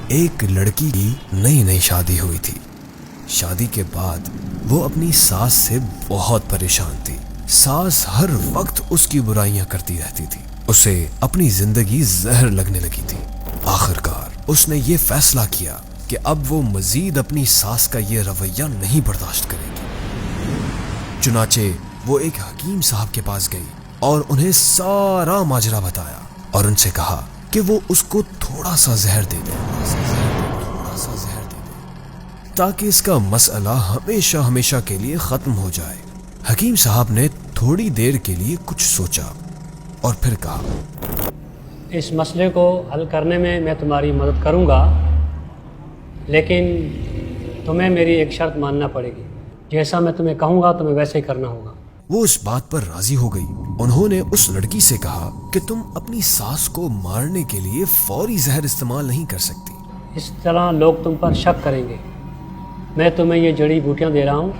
ایک لڑکی کی نئی شادی ہوئی تھی۔ شادی کے بعد وہ اپنی ساس سے بہت پریشان تھی۔ ساس ہر وقت اس کی برائیاں کرتی رہتی تھی، اسے اپنی زندگی زہر لگنے لگی تھی۔ آخرکار اس نے یہ فیصلہ کیا کہ اب وہ مزید اپنی ساس کا یہ رویہ نہیں برداشت کرے گی۔ چنانچہ وہ ایک حکیم صاحب کے پاس گئی اور انہیں سارا ماجرا بتایا اور ان سے کہا کہ وہ اس کو تھوڑا سا زہر دے دے تاکہ اس کا مسئلہ ہمیشہ کے لیے ختم ہو جائے۔ حکیم صاحب نے تھوڑی دیر کے لیے کچھ سوچا اور پھر کہا، اس مسئلے کو حل کرنے میں میں تمہاری مدد کروں گا، لیکن تمہیں میری ایک شرط ماننا پڑے گی۔ جیسا میں تمہیں کہوں گا تمہیں ویسے ہی کرنا ہوگا۔ وہ اس بات پر راضی ہو گئی۔ انہوں نے اس لڑکی سے کہا کہ تم اپنی ساس کو مارنے کے لیے فوری زہر استعمال نہیں کر سکتی۔ اس طرح لوگ تم پر شک کریں گے۔ میں تمہیں یہ جڑی بوٹیاں دے رہا ہوں،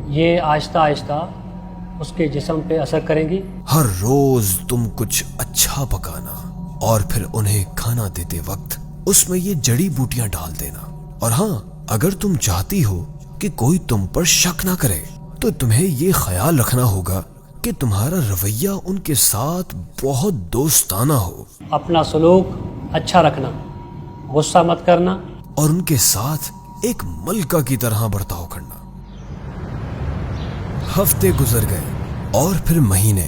یہ آہستہ آہستہ اس کے جسم پہ اثر کریں گی۔ ہر روز تم کچھ اچھا پکانا اور پھر انہیں کھانا دیتے وقت اس میں یہ جڑی بوٹیاں ڈال دینا، اور ہاں، اگر تم چاہتی ہو کہ کوئی تم پر شک نہ کرے تو تمہیں یہ خیال رکھنا ہوگا کہ تمہارا رویہ ان کے ساتھ بہت دوستانہ ہو۔ اپنا سلوک اچھا رکھنا، غصہ مت کرنا، اور ان کے ساتھ ایک ملکہ کی طرح برتاؤ کرنا۔ ہفتے گزر گئے اور پھر مہینے۔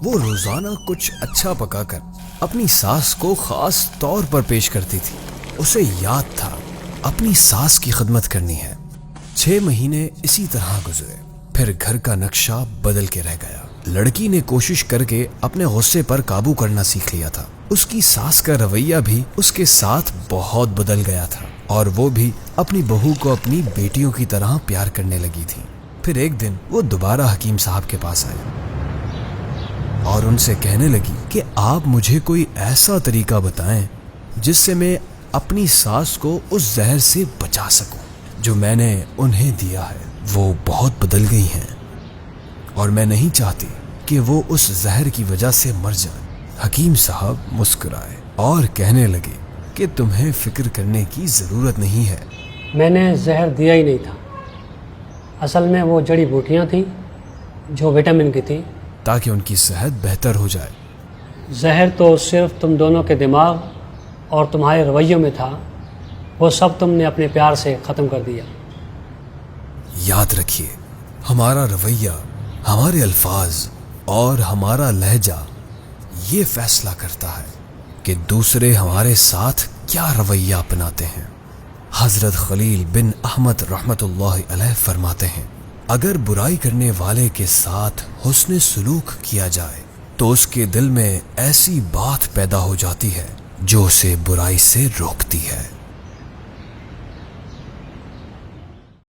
وہ روزانہ کچھ اچھا پکا کر اپنی ساس کو خاص طور پر پیش کرتی تھی۔ اسے یاد تھا اپنی ساس کی خدمت کرنی ہے۔ 6 مہینے اسی طرح گزرے، پھر گھر کا نقشہ بدل کے رہ گیا۔ لڑکی نے کوشش کر کے اپنے غصے پر قابو کرنا سیکھ لیا تھا۔ اس کی ساس کا رویہ بھی اس کے ساتھ بہت بدل گیا تھا اور وہ بھی اپنی بہو کو اپنی بیٹیوں کی طرح پیار کرنے لگی تھی۔ پھر ایک دن وہ دوبارہ حکیم صاحب کے پاس آئے اور ان سے کہنے لگی کہ آپ مجھے کوئی ایسا طریقہ بتائیں جس سے میں اپنی ساس کو اس زہر سے بچا سکوں جو میں نے انہیں دیا ہے۔ وہ بہت بدل گئی ہیں اور میں نہیں چاہتی کہ وہ اس زہر کی وجہ سے مر جائیں۔ حکیم صاحب مسکرائے اور کہنے لگے کہ تمہیں فکر کرنے کی ضرورت نہیں ہے، میں نے زہر دیا ہی نہیں تھا۔ اصل میں وہ جڑی بوٹیاں تھیں جو وٹامن کی تھیں، تاکہ ان کی صحت بہتر ہو جائے۔ زہر تو صرف تم دونوں کے دماغ اور تمہارے رویوں میں تھا، وہ سب تم نے اپنے پیار سے ختم کر دیا۔ یاد رکھیے، ہمارا رویہ، ہمارے الفاظ اور ہمارا لہجہ یہ فیصلہ کرتا ہے کہ دوسرے ہمارے ساتھ کیا رویہ اپناتے ہیں۔ حضرت خلیل بن احمد رحمۃ اللہ علیہ فرماتے ہیں، اگر برائی کرنے والے کے ساتھ حسن سلوک کیا جائے تو اس کے دل میں ایسی بات پیدا ہو جاتی ہے جو اسے برائی سے روکتی ہے۔